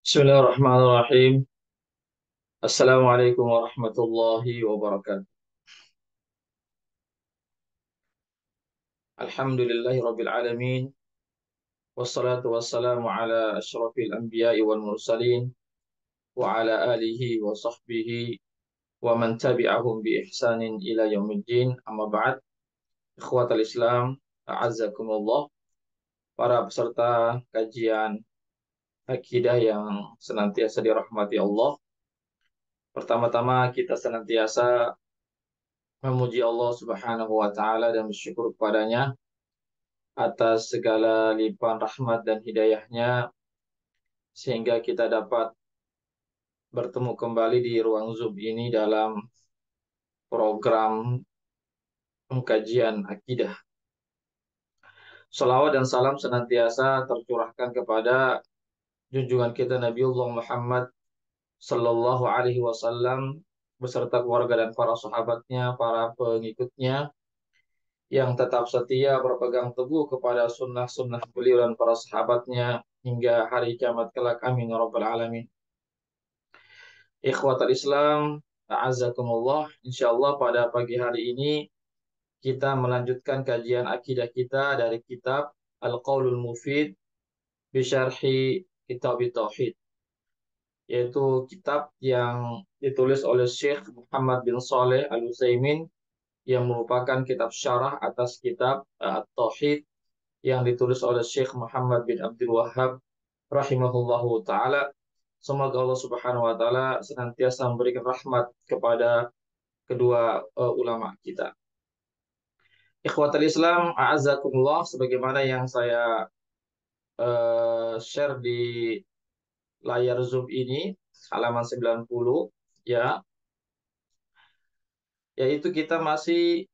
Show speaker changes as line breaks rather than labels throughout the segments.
Bismillahirrahmanirrahim. Assalamualaikum warahmatullahi wabarakatuh. Alhamdulillahi rabbil alamin. Wassalatu wassalamu ala asyrafil anbiya'i wal mursalin. Wa ala alihi wa sahbihi wa man tabi'ahum bi ihsanin ila yaumiddin. Amma ba'd. Ikhwatal Islam, a'azzakumullah. Para peserta kajian akidah yang senantiasa dirahmati Allah. Pertama-tama kita senantiasa memuji Allah Subhanahu wa taala dan bersyukur kepadanya atas segala limpahan rahmat dan hidayahnya sehingga kita dapat bertemu kembali di ruang Zoom ini dalam program pengkajian akidah. Salawat dan salam senantiasa tercurahkan kepada junjungan kita Nabiullah Muhammad Sallallahu Alaihi Wasallam beserta keluarga dan para sahabatnya, para pengikutnya yang tetap setia berpegang teguh kepada sunnah-sunnah beliau dan para sahabatnya hingga hari kiamat kelak. Amin ya rabbal alamin. Ikhwatal Islam, a'azzakumullah. Insyaallah pada pagi hari ini kita melanjutkan kajian akidah kita dari kitab Al-Qaulul Mufid bi Syarhi Kitab Tauhid, yaitu kitab yang ditulis oleh Syekh Muhammad bin Saleh Al-Utsaimin yang merupakan kitab syarah atas kitab At-Tauhid yang ditulis oleh Syekh Muhammad bin Abdul Wahhab rahimahullahu taala. Semoga Allah Subhanahu wa taala senantiasa memberikan rahmat kepada kedua ulama kita. Ikhwatul Islam, a'azzakumullah, sebagaimana yang saya share di layar Zoom ini, halaman 90, ya, yaitu kita masih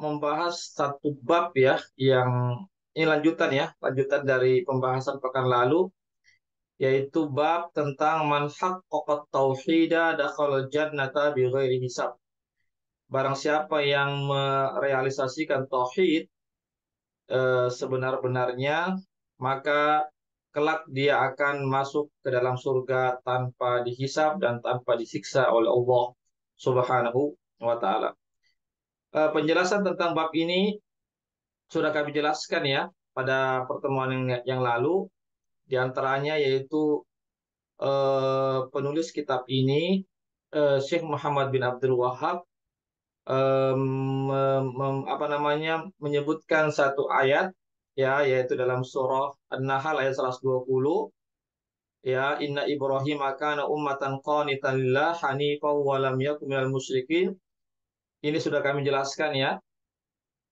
membahas satu bab ya, yang ini lanjutan ya, lanjutan dari pembahasan pekan lalu, yaitu bab tentang man haqqaqat tauhida dakhala jannata bighairi hisab. Barang siapa yang merealisasikan tauhid sebenar-benarnya, maka kelak dia akan masuk ke dalam surga tanpa dihisab dan tanpa disiksa oleh Allah Subhanahu wa taala. Penjelasan tentang bab ini sudah kami jelaskan ya pada pertemuan yang lalu, di antaranya yaitu penulis kitab ini Syekh Muhammad bin Abdul Wahhab menyebutkan satu ayat ya, yaitu dalam surah An-Nahl ayat 120, ya, inna Ibrahim kana ummatan qanitan lillah hanifan wa lam yakun minal musyrikin. Ini sudah kami jelaskan ya,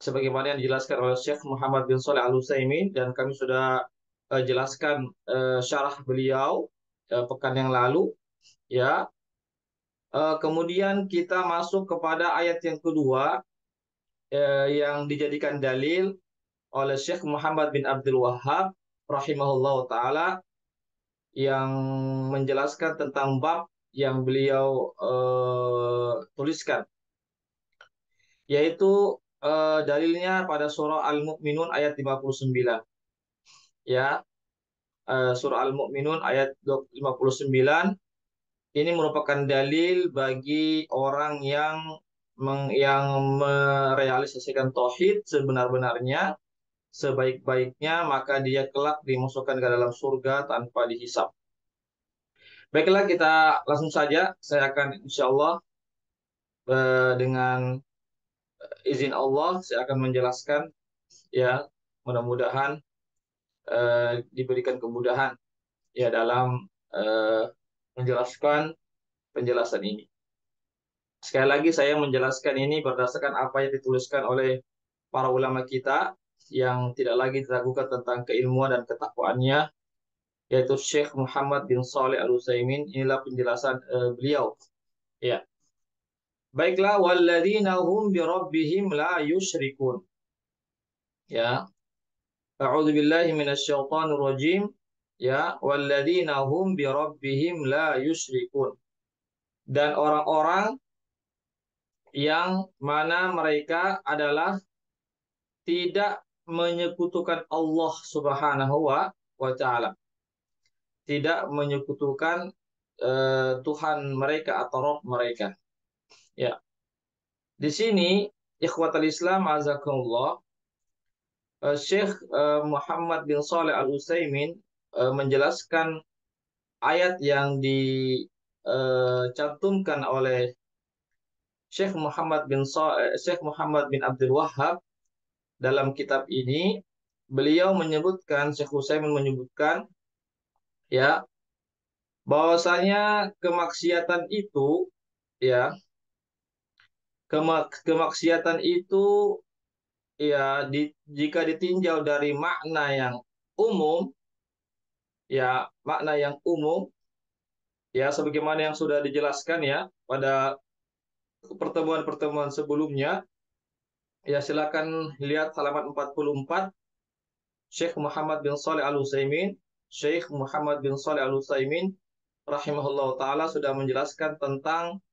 sebagaimana yang dijelaskan oleh Syekh Muhammad bin Shalih Al-Utsaimin, dan kami sudah jelaskan syarah beliau pekan yang lalu ya. Kemudian kita masuk kepada ayat yang kedua yang dijadikan dalil oleh Syekh Muhammad bin Abdul Wahhab rahimahullah taala, yang menjelaskan tentang bab yang beliau tuliskan, yaitu dalilnya pada surah Al-Mu'minun ayat 59 ya. Surah Al-Mu'minun ayat 59 ini merupakan dalil bagi orang yang merealisasikan tauhid sebenar-benarnya, sebaik-baiknya, maka dia kelak dimasukkan ke dalam surga tanpa dihisab. Baiklah, kita langsung saja. Saya akan insya Allah dengan izin Allah saya akan menjelaskan ya, mudah-mudahan diberikan kemudahan ya dalam menjelaskan penjelasan ini. Sekali lagi saya menjelaskan ini berdasarkan apa yang dituliskan oleh para ulama kita yang tidak lagi diragukan tentang keilmuan dan ketakwaannya, yaitu Syekh Muhammad bin Shalih Al-Utsaimin. Inilah penjelasan beliau. Ya. Baiklah, walladzina hum bi rabbihim la yusyrikun. Ya. A'udzu billahi minasyaitonir rajim. Ya, walladzina hum bi rabbihim la yusyrikun. Dan orang-orang yang mana mereka adalah tidak menyekutukan Allah Subhanahu wa taala. tidak menyekutukan Tuhan mereka atau Rob mereka. Ya, di sini ikhwatal Islam azakumullah, Syekh Muhammad bin Shalih Al-Utsaimin menjelaskan ayat yang dicantumkan oleh Syekh Muhammad bin Abdul Wahhab dalam kitab ini. Beliau menyebutkan, Syekh Utsaimin menyebutkan, ya, bahwasanya kemaksiatan itu, ya, kemaksiatan itu, ya, jika ditinjau dari makna yang umum, ya, makna yang umum, ya, sebagaimana yang sudah dijelaskan ya pada pertemuan-pertemuan sebelumnya, ya, silakan lihat halaman 44. Syekh Muhammad bin Shalih Al-Utsaimin, Syekh Muhammad bin Shalih Al-Utsaimin rahimahullah taala sudah menjelaskan tentang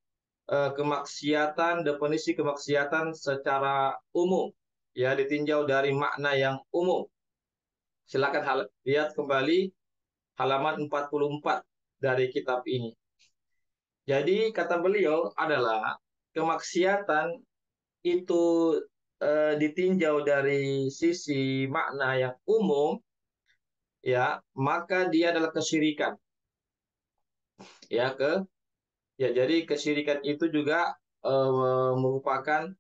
kemaksiatan, definisi kemaksiatan secara umum, ya, ditinjau dari makna yang umum. Silakan lihat kembali halaman 44 dari kitab ini. Jadi kata beliau adalah kemaksiatan itu ditinjau dari sisi makna yang umum, ya, maka dia adalah kesyirikan. Ya, jadi kesyirikan itu juga merupakan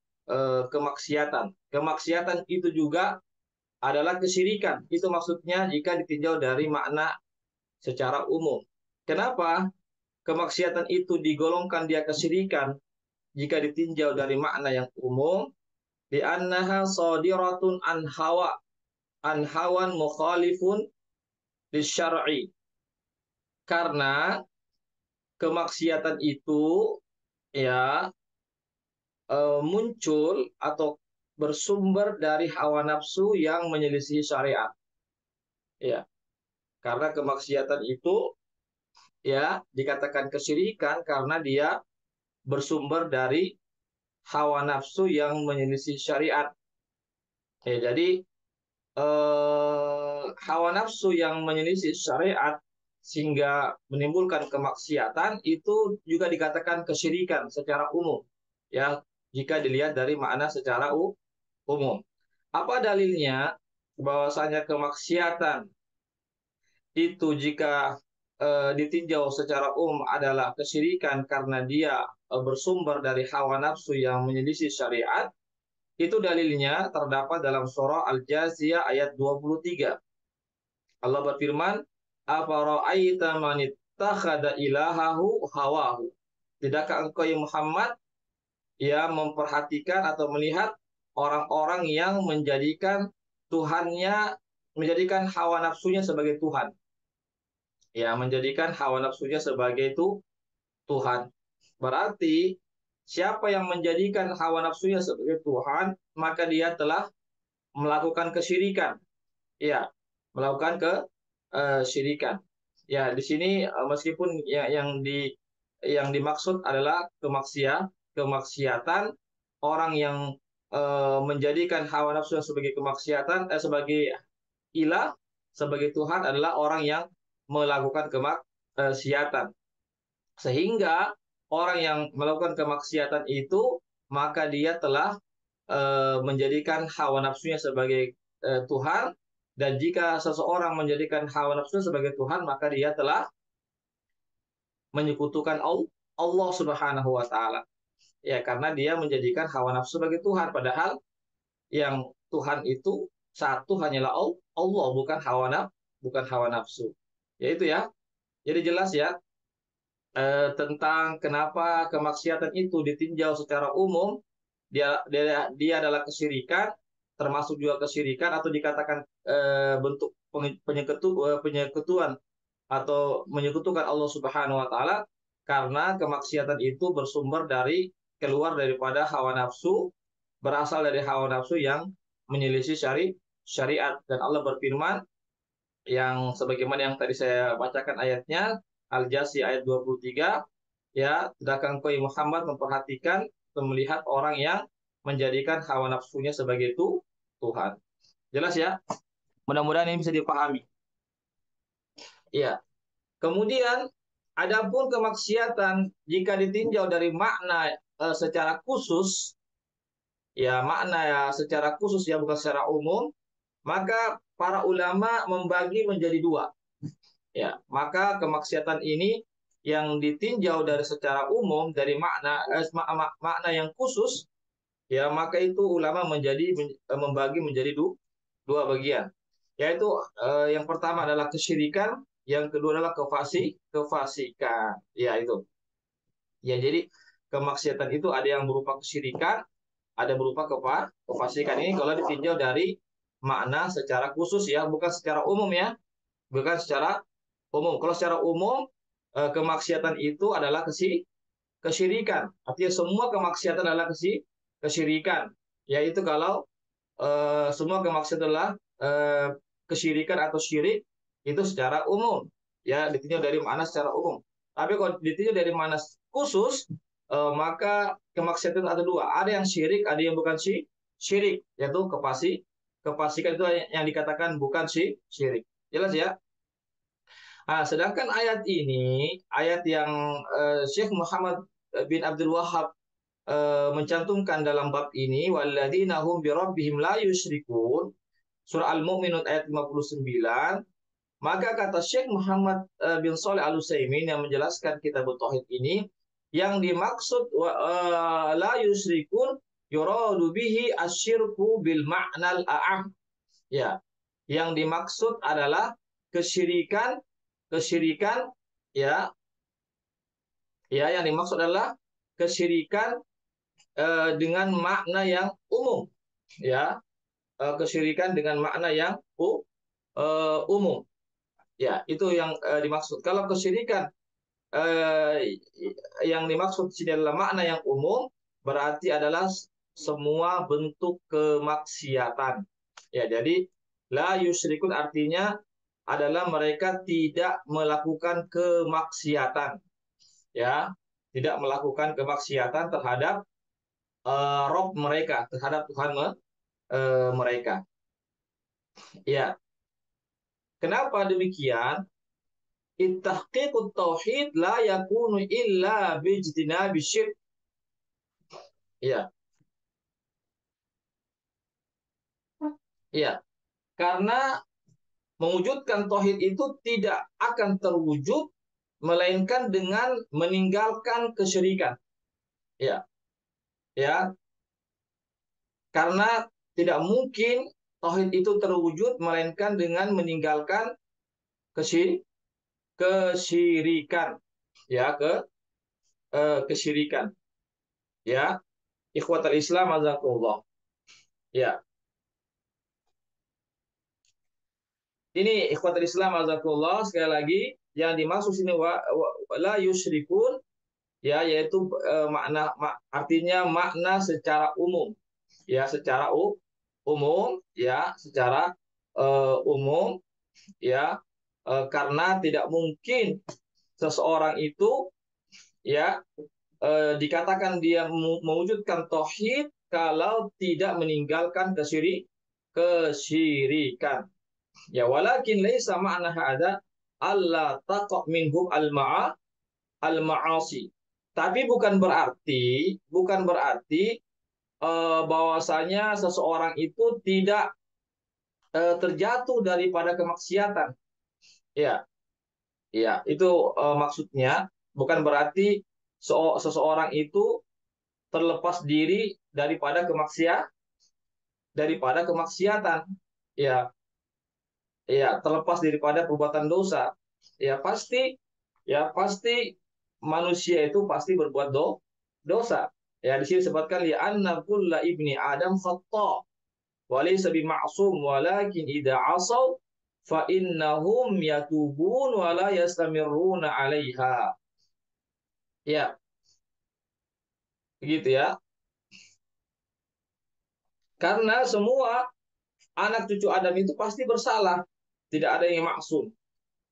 kemaksiatan. Kemaksiatan itu juga adalah kesyirikan. Itu maksudnya jika ditinjau dari makna secara umum. Kenapa kemaksiatan itu digolongkan dia kesyirikan jika ditinjau dari makna yang umum? Li'annaha shadiratun an hawan mukhalifun lisyar'i. Karena kemaksiatan itu, ya, muncul atau bersumber dari hawa nafsu yang menyelisih syariat. Ya, karena kemaksiatan itu, ya, dikatakan kesyirikan karena dia bersumber dari hawa nafsu yang menyelisih syariat. Ya, jadi hawa nafsu yang menyelisih syariat sehingga menimbulkan kemaksiatan itu juga dikatakan kesyirikan secara umum. Ya, jika dilihat dari makna secara umum. Apa dalilnya bahwasanya kemaksiatan itu jika ditinjau secara umum adalah kesyirikan karena dia bersumber dari hawa nafsu yang menyelisih syariat? Itu dalilnya terdapat dalam surah Al-Jathiyah ayat 23. Allah berfirman, "Afara'aita man ittakhadha ilahahu hawahu?" Tidakkah engkau ya Muhammad ya memperhatikan atau melihat orang-orang yang menjadikan hawa nafsunya sebagai Tuhan. Ya, menjadikan hawa nafsunya sebagai Tuhan. Berarti siapa yang menjadikan hawa nafsunya sebagai Tuhan, maka dia telah melakukan kesyirikan. Ya, melakukan kesyirikan. Ya, di sini meskipun yang dimaksud adalah kemaksiatan orang yang menjadikan hawa nafsu sebagai sebagai ilah, sebagai Tuhan adalah orang yang melakukan kemaksiatan. Sehingga orang yang melakukan kemaksiatan itu, maka dia telah menjadikan hawa nafsunya sebagai Tuhan. Dan jika seseorang menjadikan hawa nafsunya sebagai Tuhan, maka dia telah menyekutukan Allah Subhanahu wa taala. Ya, karena dia menjadikan hawa nafsu sebagai Tuhan, padahal yang Tuhan itu satu hanyalah Allah, bukan hawa nafsu. Ya itu ya. Jadi jelas ya tentang kenapa kemaksiatan itu ditinjau secara umum, dia adalah kesyirikan, termasuk juga kesyirikan atau dikatakan bentuk penyekutuan atau menyekutukan Allah Subhanahu wa taala, karena kemaksiatan itu bersumber dari keluar daripada hawa nafsu, berasal dari hawa nafsu yang menyelisih syariat. Dan Allah berfirman yang sebagaimana yang tadi saya bacakan ayatnya, Al-Jasi ayat 23, ya, tidakkah engkau Muhammad memperhatikan atau melihat orang yang menjadikan hawa nafsunya sebagai Tuhan. Jelas ya? Mudah-mudahan ini bisa dipahami. Iya. Kemudian, adapun kemaksiatan jika ditinjau dari makna secara khusus, ya makna ya secara khusus ya bukan secara umum, maka para ulama membagi menjadi dua. Ya, maka kemaksiatan ini yang ditinjau dari secara umum dari makna yang khusus, ya maka itu ulama membagi menjadi dua bagian. Yaitu yang pertama adalah kesyirikan, yang kedua adalah kefasikan. Ya itu. Ya jadi kemaksiatan itu ada yang berupa kesyirikan, ada berupa kefasikan. Ini kalau ditinjau dari makna secara khusus ya, bukan secara umum ya, bukan secara umum. Kalau secara umum kemaksiatan itu adalah kesyirikan. Artinya semua kemaksiatan adalah kesyirikan. Yaitu kalau semua kemaksiatan adalah kesyirikan atau syirik itu secara umum. Ya, ditinjau dari mana secara umum. Tapi kalau ditinjau dari mana khusus, maka kemaksiatan ada dua. Ada yang syirik, ada yang bukan syirik. Yaitu kefasikan itu yang dikatakan bukan syirik. Jelas ya? Nah, sedangkan ayat ini, ayat yang Syekh Muhammad bin Abdul Wahab mencantumkan dalam bab ini, walladzina hum birabbihim la yusyrikun, surah Al-Mu'minun ayat 59, maka kata Syekh Muhammad bin Shalih Al-Utsaimin yang menjelaskan kitab tauhid ini, yang dimaksud la yusyrikun yuradu bihi asyirku bil ma'nal a'am. Ya, yang dimaksud adalah kesyirikan ya yang dimaksud adalah kesyirikan dengan makna yang umum ya, kesyirikan dengan makna yang umum ya, itu yang dimaksud. Kalau kesyirikan yang dimaksud di sini adalah makna yang umum, berarti adalah semua bentuk kemaksiatan ya. Jadi la yusyrikun artinya adalah mereka tidak melakukan kemaksiatan ya, tidak melakukan kemaksiatan terhadap Rob mereka, terhadap Tuhan mereka. Ya, kenapa demikian? Ittahqiqut tauhid la yakunu illa bijtinabi syirk. Ya, ya. Karena mewujudkan tauhid itu tidak akan terwujud melainkan dengan meninggalkan kesyirikan. Ya, ya. Karena tidak mungkin tauhid itu terwujud melainkan dengan meninggalkan kesyirikan. Ya, kesyirikan. Ya, ikhwatal Islam azakumullah. Ya, ini ikhwatal Islam azakumullah, sekali lagi yang dimaksud sini la yusyrikun ya, yaitu artinya makna secara umum. Ya, secara umum ya, secara umum ya, karena tidak mungkin seseorang itu ya dikatakan dia mewujudkan tauhid kalau tidak meninggalkan kesyirikan. Ya, walakin laisa ma'na hada alla taqa minhum al-ma'asi. Tapi bukan berarti bahwasanya seseorang itu tidak terjatuh daripada kemaksiatan. Ya, ya, itu maksudnya bukan berarti seseorang itu terlepas diri daripada kemaksiatan. Ya, ya, terlepas daripada perbuatan dosa. Ya pasti manusia itu pasti berbuat dosa. Ya, di sini disebutkan ya anna kulla ibni adam khata wa laysa bima'sum walakin idza asaw fa innahum yatubun wa la yastamirruna 'alaiha. Ya, begitu ya. Karena semua anak cucu Adam itu pasti bersalah, tidak ada yang maksum.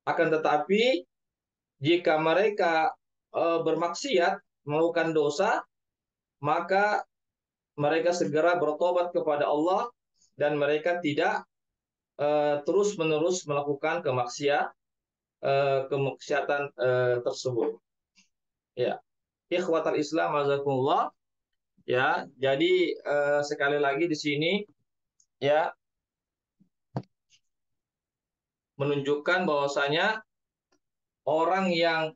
Akan tetapi jika mereka bermaksiat, melakukan dosa, maka mereka segera bertobat kepada Allah dan mereka tidak terus-menerus melakukan kemaksiatan tersebut. Ya, ikhwatal Islam azakumullah. Ya, jadi sekali lagi di sini ya menunjukkan bahwasanya orang yang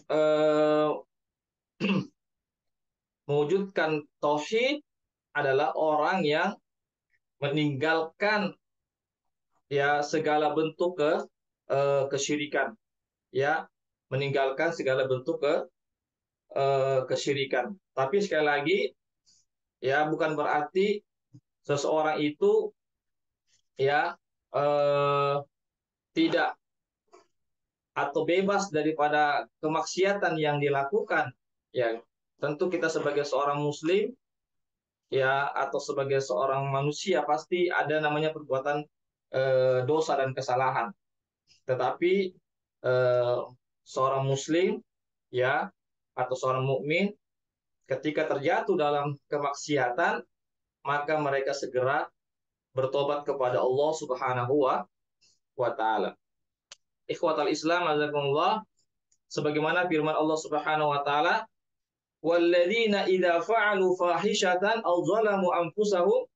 eh, mewujudkan tauhid adalah orang yang meninggalkan ya segala bentuk kesyirikan, ya meninggalkan segala bentuk kesyirikan. Tapi sekali lagi ya bukan berarti seseorang itu ya eh, tidak atau bebas daripada kemaksiatan yang dilakukan. Ya, tentu kita sebagai seorang muslim ya atau sebagai seorang manusia pasti ada namanya perbuatan dosa dan kesalahan. Tetapi eh, seorang muslim ya atau seorang mukmin ketika terjatuh dalam kemaksiatan maka mereka segera bertobat kepada Allah Subhanahu wa taala. Ikhwatal Islam azakumullah, sebagaimana firman Allah Subhanahu wa taala, walladzina idza fa'alu fahishatan aw zalamu anfusahum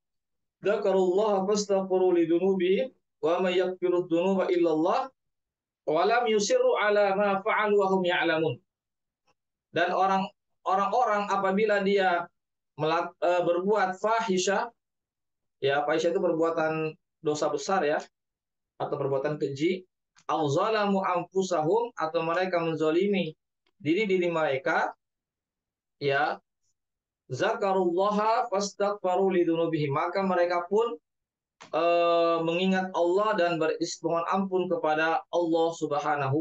dzakarullaha fastaghfiru lidzunubihim wa may yaghfiru dzunuba illallah wa lam yusirru ala ma fa'alu wa hum ya'lamun. Dan orang-orang apabila dia berbuat fahisyah, ya fahisyah itu perbuatan dosa besar ya, atau perbuatan keji, au zalamu anfusahum atau mereka menzalimi diri-diri mereka, ya zakarullaha fastaghfaru lidzunubihim, maka mereka pun mengingat Allah dan beristimohon ampun kepada Allah Subhanahu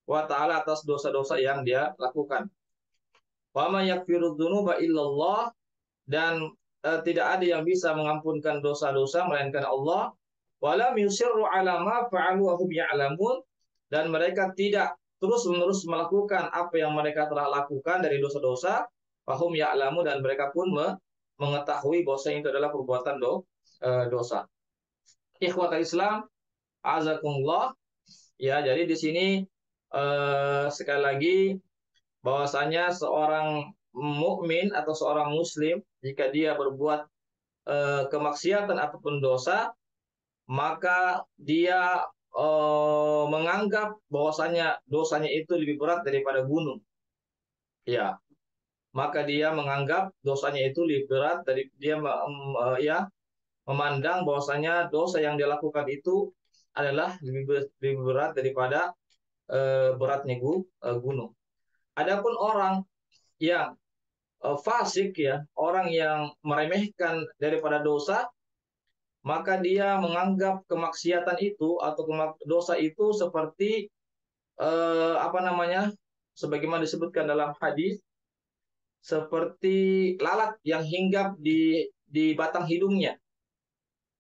wa taala atas dosa-dosa yang dia lakukan. Wa may yaghfiru dzunuba illallah, dan tidak ada yang bisa mengampunkan dosa-dosa melainkan Allah. Walam yusirru ala ma fa'alu wa hum ya'lamun, dan mereka tidak terus-menerus melakukan apa yang mereka telah lakukan dari dosa-dosa, wa hum ya'lamun, dan mereka pun mengetahui bahwa itu adalah perbuatan dosa. Ikhwatul Islam azakumullah. Ya, jadi di sini sekali lagi bahwasanya seorang mukmin atau seorang muslim jika dia berbuat kemaksiatan ataupun dosa, maka dia menganggap bahwasanya dosanya itu lebih berat daripada gunung. Ya, maka dia menganggap dosanya itu lebih berat dari dia ya memandang bahwasanya dosa yang dilakukan itu adalah lebih berat daripada beratnya gunung. Adapun orang yang fasik ya, orang yang meremehkan daripada dosa, maka dia menganggap kemaksiatan itu atau dosa itu seperti apa namanya? Sebagaimana disebutkan dalam hadis, seperti lalat yang hinggap di batang hidungnya.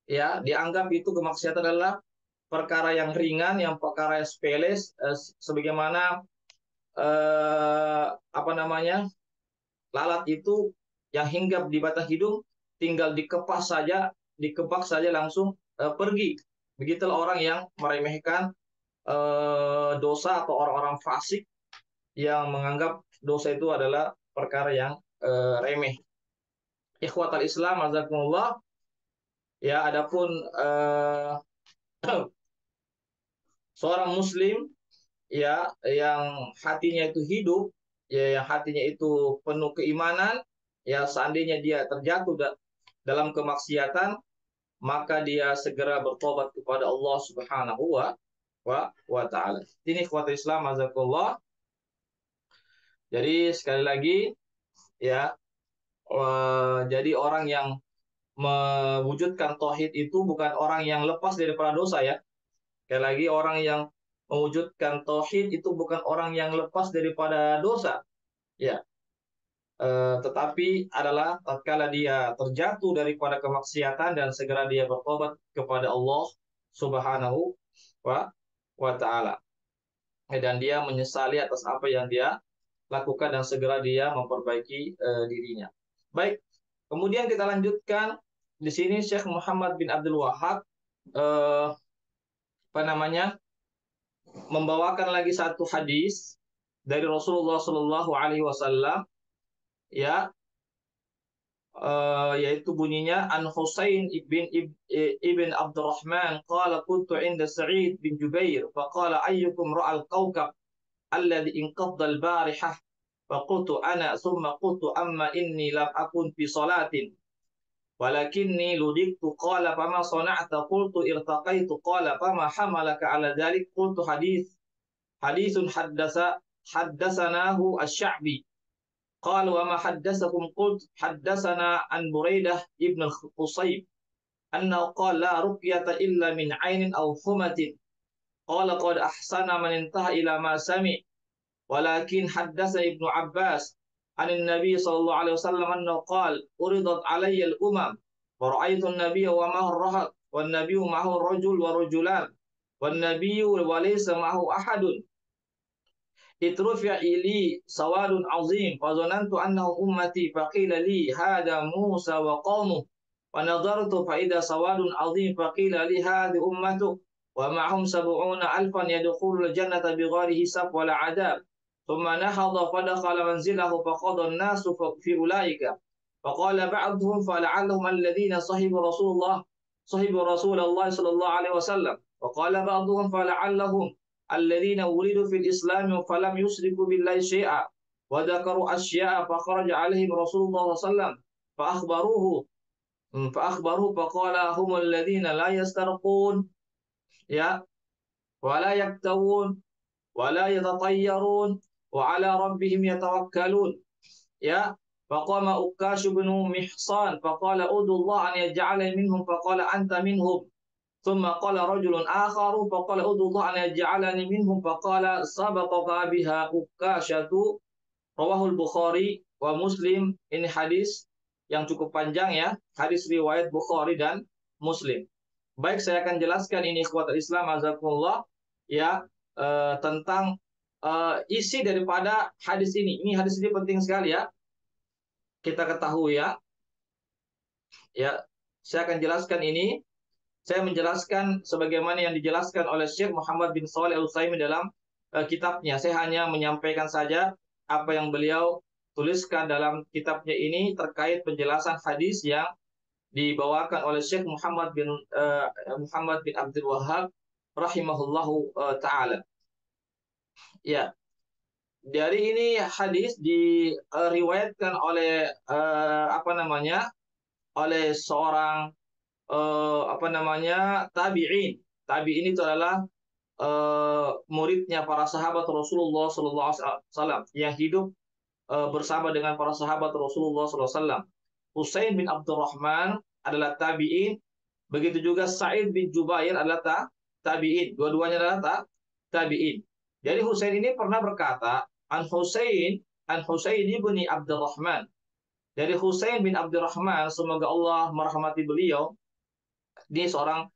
Ya, dianggap itu kemaksiatan adalah perkara yang ringan, yang perkara yang sepele, sebagaimana apa namanya? Lalat itu yang hinggap di batang hidung tinggal dikepak saja langsung pergi. Begitulah orang yang meremehkan dosa atau orang-orang fasik yang menganggap dosa itu adalah perkara yang remeh. Ikhwatal Islam azakumullah. Ya, adapun seorang muslim ya yang hatinya itu hidup, ya yang hatinya itu penuh keimanan, ya seandainya dia terjatuh dalam kemaksiatan, maka dia segera bertobat kepada Allah Subhanahu wa taala. Ini ikhwatul Islam azakumullah. Jadi sekali lagi ya, jadi orang yang mewujudkan tauhid itu bukan orang yang lepas daripada dosa ya. Sekali lagi, orang yang mewujudkan tauhid itu bukan orang yang lepas daripada dosa. Ya, tetapi adalah tatkala dia terjatuh daripada kemaksiatan dan segera dia bertobat kepada Allah Subhanahu wa taala. Dan dia menyesali atas apa yang dia lakukan dan segera dia memperbaiki dirinya. Baik, kemudian kita lanjutkan di sini Syekh Muhammad bin Abdul Wahab apa namanya membawakan lagi satu hadis dari Rasulullah Shallallahu Alaihi Wasallam, ya, yaitu bunyinya an Husain ibn Abdurrahman qala kuntu inda Sa'id bin Jubair faqala ayyukum ra'al kawkab alladhi inqadda al-barihah faqultu ana thumma qultu amma inni lam akun fi salatin walakinni ludiktu qala fama sana'ta qultu irtaqaitu qala fama hamalaka ala dhalik qultu hadithun haddasanahu asy-Sya'bi qala wa ma haddatsakum qult haddatsana an Buraidah ibn al-Qusayb annahu qala la ruqyata illa min 'ainin aw humatin qala qad ahsana man intaha ila ma sami' walakin haddatsa Ibnu Abbas an Nabi sallallahu alaihi wasallam annahu qala uridat 'alayya al-umam wa ra'aytu an-nabiyya wa ma'ahu ar-rahab wan nabiyyu ma'ahu ar-rajul wa rajulan wan nabiyyu wa laysa ma'ahu ahadun itrufi'a ili sawadun azim fazanantu annahu ummati faqila li hada Musa wa qaumuh wa nadartu fa idza sawadun azim faqila li hadi ummatu wa ma'hum sab'una alfan yadkhulul jannata bighairi hisab wala adab thumma nahadha fadakhala manzilahu faqada an-nasu fi ulaika faqala ba'dhum fala'allahum alladhina sahibu Rasulullah sallallahu alaihi wasallam wa qala ba'dhum fala'allahum الذين ولدوا في الإسلام فلم يشركوا بالله شيئا وذكروا أشياء فخرج عليهم رسول الله صلى الله عليه وسلم فأخبروه فقال هم الذين لا يسترقون يا ولا يكتوون ولا يتطيرون وعلى ربهم يتوكلون يا فقام أكاش بن محصان فقال أدعو الله أن يجعلني منهم فقال أنت منهم ثم قال رجل آخر فقال ادعو الله أن يجعلني منهم فقال سبقك بها أكاشة رواه البخاري wa Muslim. Ini hadis yang cukup panjang ya, hadis riwayat Bukhari dan Muslim. Baik, saya akan jelaskan ini ikhwatul Islam azakumullah ya, tentang isi daripada hadis ini. Ini hadis ini penting sekali ya, kita ketahui ya. Ya, saya akan jelaskan ini. Saya menjelaskan sebagaimana yang dijelaskan oleh Syekh Muhammad bin Shalih Al-Utsaimin dalam kitabnya. Saya hanya menyampaikan saja apa yang beliau tuliskan dalam kitabnya ini terkait penjelasan hadis yang dibawakan oleh Syekh Muhammad bin Abdul Wahhab rahimahullahu taala. Ya. Dari ini hadis diriwayatkan oleh oleh seorang tabi'in. Tabi'in itu adalah muridnya para sahabat Rasulullah sallallahu alaihi wasallam yang hidup bersama dengan para sahabat Rasulullah sallallahu alaihi wasallam. Husain bin Abdurrahman adalah tabi'in, begitu juga Sa'id bin Jubair adalah tabi'in. Dua-duanya adalah tabi'in. Jadi Husain ini pernah berkata, an Husain ibni Abdurrahman. Dari Husain bin Abdurrahman, semoga Allah merahmati beliau, dia seorang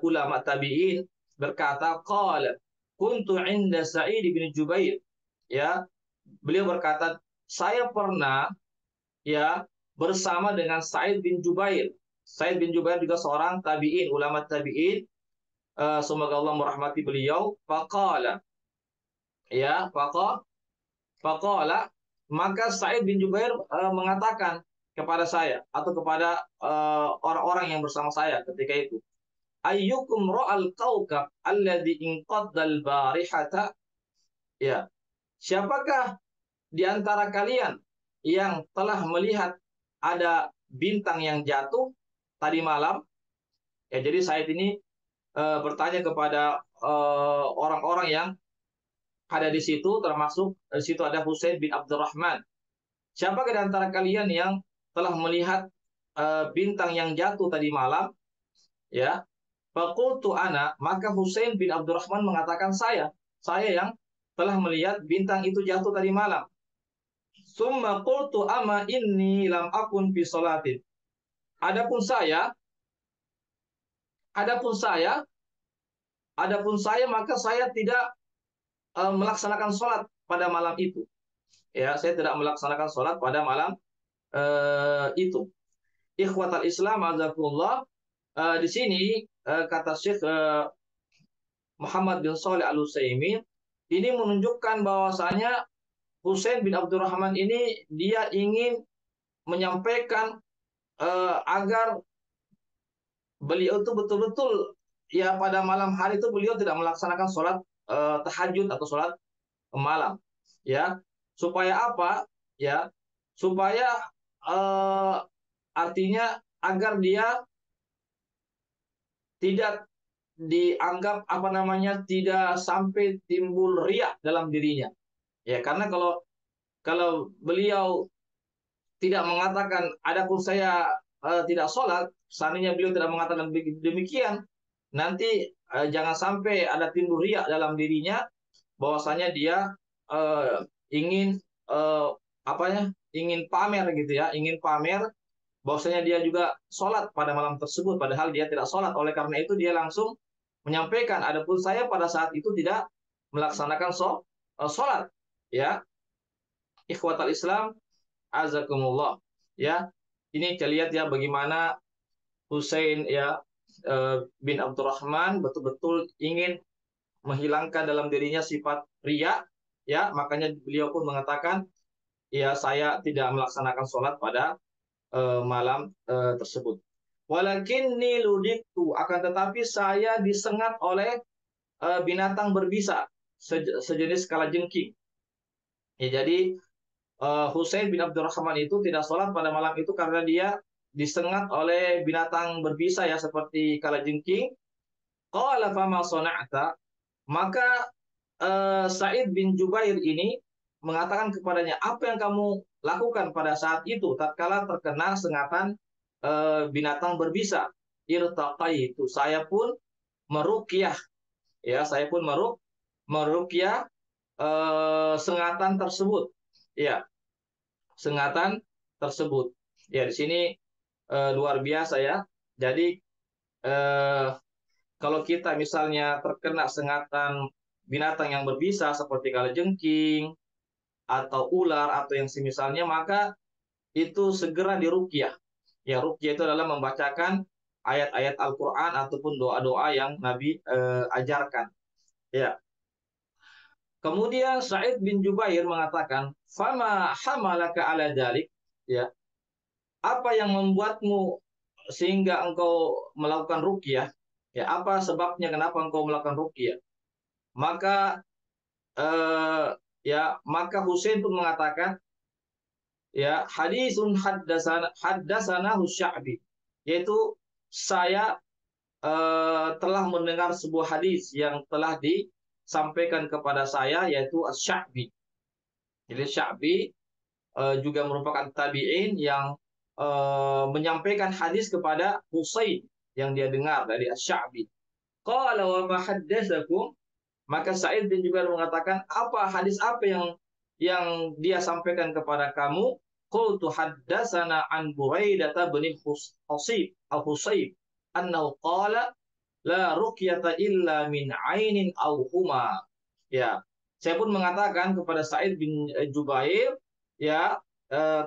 ulama tabi'in, berkata qala kuntu inda Sa'id bin Jubair. Ya, beliau berkata saya pernah ya bersama dengan Sa'id bin Jubair. Sa'id bin Jubair juga seorang tabi'in, ulama tabi'in, semoga Allah merahmati beliau. Faqala ya, faqala maka Sa'id bin Jubair mengatakan kepada saya atau kepada orang-orang yang bersama saya ketika itu, ayyukum ra'al kawkab alladhi inqaddal barihata. Ya, siapakah di antara kalian yang telah melihat ada bintang yang jatuh tadi malam? Ya, jadi Sa'id ini bertanya kepada orang-orang yang ada di situ, termasuk di situ ada Husain bin Abdurrahman. Siapa di antara kalian yang telah melihat bintang yang jatuh tadi malam? Ya, faqultu ana, maka Husain bin Abdurrahman mengatakan saya yang telah melihat bintang itu jatuh tadi malam. Summa qultu ama inni lam akun fi sholatin. Adapun saya maka saya tidak melaksanakan sholat pada malam itu. Ya, saya tidak melaksanakan sholat pada malam itu. Ikhwatal Islam azakumullah, di sini kata Syekh Muhammad bin Shalih Al-Utsaimin ini menunjukkan bahwasanya Husain bin Abdurrahman ini dia ingin menyampaikan agar beliau itu betul-betul ya pada malam hari itu beliau tidak melaksanakan sholat tahajud atau sholat malam, ya, supaya apa, ya, supaya eh, artinya agar dia tidak dianggap apa namanya tidak sampai timbul riak dalam dirinya, ya, karena kalau kalau beliau tidak mengatakan adapun saya tidak sholat, seandainya beliau tidak mengatakan demikian, nanti jangan sampai ada timbul riak dalam dirinya bahwasanya dia ingin apa ya, ingin pamer gitu ya, ingin pamer bahwasanya dia juga sholat pada malam tersebut, padahal dia tidak sholat. Oleh karena itu dia langsung menyampaikan, adapun saya pada saat itu tidak melaksanakan sholat, ya, ikhwatal Islam, azakumullah, ya. Ini kita lihat ya bagaimana Husain ya bin Abdurrahman betul-betul ingin menghilangkan dalam dirinya sifat ria, ya, makanya beliau pun mengatakan ya saya tidak melaksanakan sholat pada malam tersebut. Walakinni ludiktu, akan tetapi saya disengat oleh binatang berbisa sejenis kalajengking. Ya, jadi Husain bin Abdurrahman itu tidak sholat pada malam itu karena dia disengat oleh binatang berbisa ya seperti kalajengking. Qala fama sona'ta, maka Sa'id bin Jubair ini mengatakan kepadanya, apa yang kamu lakukan pada saat itu tatkala terkena sengatan binatang berbisa? Irtaqaitu, saya pun meruqyah, ya, saya pun meruqyah sengatan tersebut. Ya, sengatan tersebut. Ya, di sini luar biasa ya. Jadi eh, kalau kita misalnya terkena sengatan binatang yang berbisa seperti kalajengking atau ular atau yang semisalnya, maka itu segera diruqyah. Ya, ruqyah itu adalah membacakan ayat-ayat Al-Qur'an ataupun doa-doa yang Nabi ajarkan. Ya. Kemudian Sa'id bin Jubair mengatakan, "Fama hamalaka ala dzalik?" Ya. Apa yang membuatmu sehingga engkau melakukan ruqyah? Ya, apa sebabnya kenapa engkau melakukan ruqyah? Maka eh, maka Husain pun mengatakan, ya, hadisun haddasana Sya'bi, yaitu saya telah mendengar sebuah hadis yang telah disampaikan kepada saya, yaitu Asy-Sya'bi. Jadi Sya'bi juga merupakan tabi'in yang menyampaikan hadis kepada Husain yang dia dengar dari Asy-Sya'bi. Qala wa ma haddatsakum, maka Sa'id bin Jubair mengatakan, apa hadis apa yang dia sampaikan kepada kamu? Qultu haddatsana an Buraidah bin Husayb al-Husayb annahu qala la ruqyata illa min ainin aw huma. Ya, saya pun mengatakan kepada Sa'id bin Jubair, ya,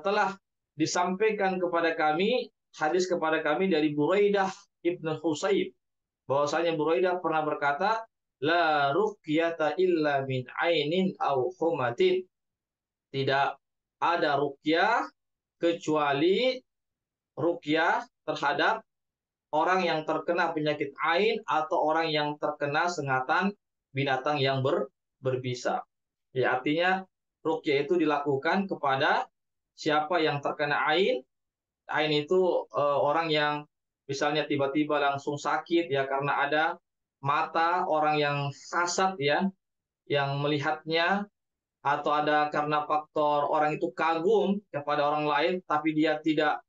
telah disampaikan kepada kami hadis kepada kami dari Buraidah ibn Husayb bahwasanya Buraidah pernah berkata, la ruqyata illa min ainin aw humatin. Tidak ada ruqyah kecuali ruqyah terhadap orang yang terkena penyakit ain atau orang yang terkena sengatan binatang yang berbisa. Ya, artinya ruqyah itu dilakukan kepada siapa yang terkena ain. Ain itu orang yang misalnya tiba-tiba langsung sakit ya karena ada mata orang yang kasat ya, yang melihatnya, atau ada karena faktor orang itu kagum kepada orang lain tapi dia tidak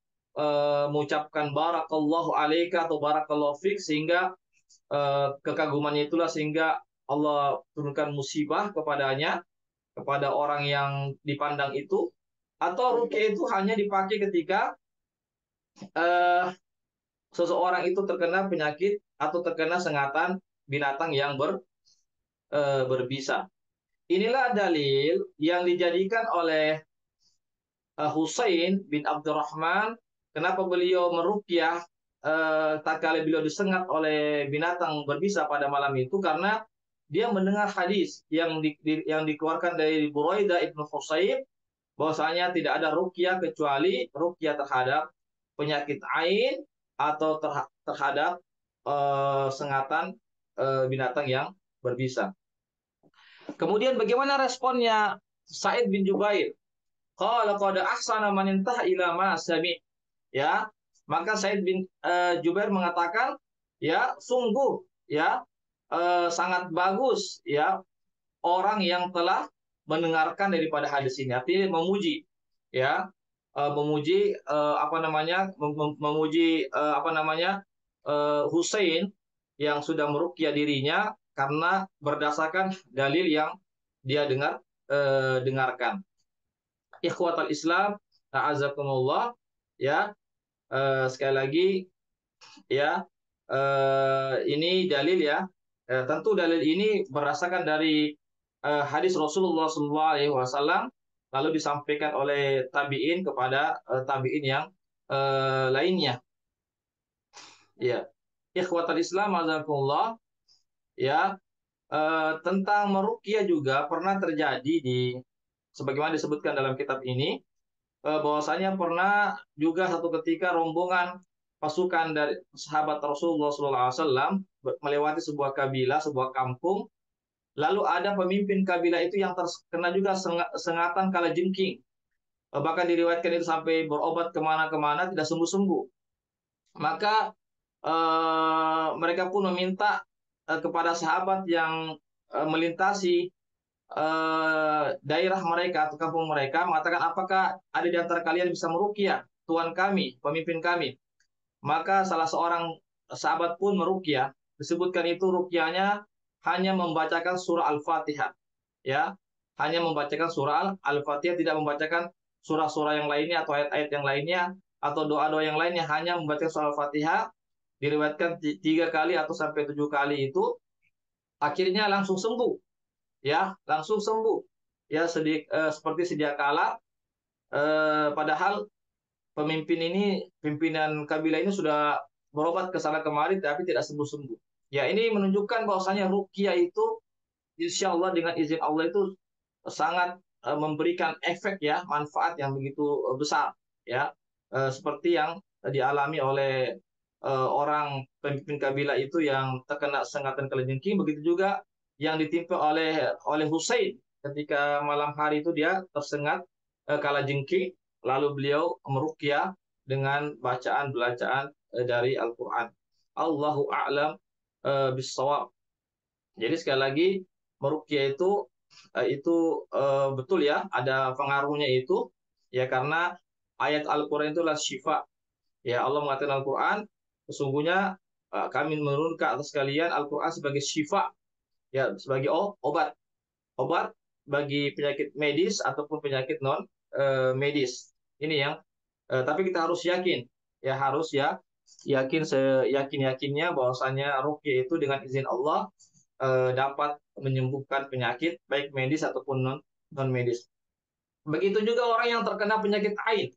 mengucapkan barakallahu alaika atau barakallahu fik, sehingga kekagumannya itulah sehingga Allah turunkan musibah kepadanya, kepada orang yang dipandang itu. Atau ruqyah itu hanya dipakai ketika eh, seseorang itu terkena penyakit atau terkena sengatan binatang yang berbisa. Inilah dalil yang dijadikan oleh Husain bin Abdurrahman, kenapa beliau meruqyah tak kala beliau disengat oleh binatang berbisa pada malam itu, karena dia mendengar hadis yang dikeluarkan dari Buraidah ibnu Husayb bahwasanya tidak ada ruqyah kecuali ruqyah terhadap penyakit ain atau terhadap sengatan binatang yang berbisa. Kemudian bagaimana responnya Sa'id bin Jubair? Qala qad ahsana man intaha ila ma sami. Ya, maka Sa'id bin Jubair mengatakan, ya sungguh ya sangat bagus ya orang yang telah mendengarkan daripada hadis ini. Artinya memuji ya, memuji apa namanya, memuji apa namanya, Husain yang sudah meruqyah dirinya karena berdasarkan dalil yang dia dengarkan. Ikhwatal Islam, a'azakumullah, ya, sekali lagi ya, ini dalil ya. Tentu dalil ini berdasarkan dari hadis Rasulullah SAW, lalu disampaikan oleh tabiin kepada tabiin yang lainnya. Ya, ikhwatal Islam, a'azakumullah, ya, tentang meruqyah juga pernah terjadi di sebagaimana disebutkan dalam kitab ini, bahwasanya pernah juga satu ketika rombongan pasukan dari sahabat Rasulullah SAW melewati sebuah kabilah, sebuah kampung. Lalu ada pemimpin kabilah itu yang terkena juga sengatan kalajengking. Bahkan diriwayatkan itu sampai berobat kemana-kemana tidak sembuh-sembuh. Maka mereka pun meminta kepada sahabat yang melintasi daerah mereka atau kampung mereka, mengatakan, apakah ada di antara kalian bisa meruqyah tuan kami, pemimpin kami? Maka salah seorang sahabat pun meruqyah. Disebutkan itu ruqyahnya hanya membacakan surah Al-Fatihah, ya, hanya membacakan surah Al-Fatihah, tidak membacakan surah-surah yang lainnya atau ayat-ayat yang lainnya atau doa-doa yang lainnya, hanya membaca surah Al-Fatihah. Diriwayatkan 3 kali atau sampai 7 kali itu, akhirnya langsung sembuh, ya, langsung sembuh, ya, seperti sedia kala. Padahal pemimpin ini, pimpinan kabilah ini sudah berobat ke sana kemari tapi tidak sembuh-sembuh. Ya, ini menunjukkan bahwasanya ruqyah itu insya Allah dengan izin Allah itu sangat memberikan efek ya, manfaat yang begitu besar ya. Seperti yang dialami oleh orang pemimpin kabilah itu yang terkena sengatan kalajengking, begitu juga yang ditimpa oleh Husain ketika malam hari itu dia tersengat kalajengking, lalu beliau meruqyah dengan bacaan dari Al-Qur'an. Allahu a'lam bissawab. Jadi sekali lagi, meruqyah itu betul ya, ada pengaruhnya itu ya, karena ayat Al-Qur'an itulah syifa. Ya, Allah mengatakan Al-Qur'an, sesungguhnya kami menurunkan atas kalian Al-Qur'an sebagai syifa, ya, sebagai obat, obat bagi penyakit medis ataupun penyakit non medis. Ini yang tapi kita harus yakin, ya, harus ya yakin seyakin-yakinnya bahwasanya ruqyah itu dengan izin Allah dapat menyembuhkan penyakit baik medis ataupun non medis. Begitu juga orang yang terkena penyakit ain,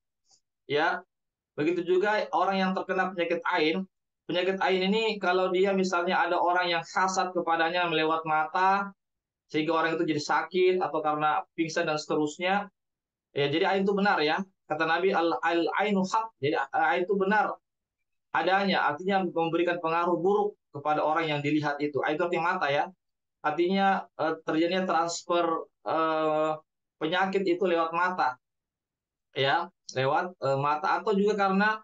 ya. Begitu juga orang yang terkena penyakit ain. Penyakit ain ini kalau dia misalnya ada orang yang hasad kepadanya melewat mata sehingga orang itu jadi sakit atau karena pingsan dan seterusnya. Ya, jadi ain itu benar ya. Kata Nabi, al ainu haq. Jadi ain itu benar adanya, artinya memberikan pengaruh buruk kepada orang yang dilihat itu. Ain itu artinya mata ya. Artinya terjadinya transfer penyakit itu lewat mata, ya, lewat mata, atau juga karena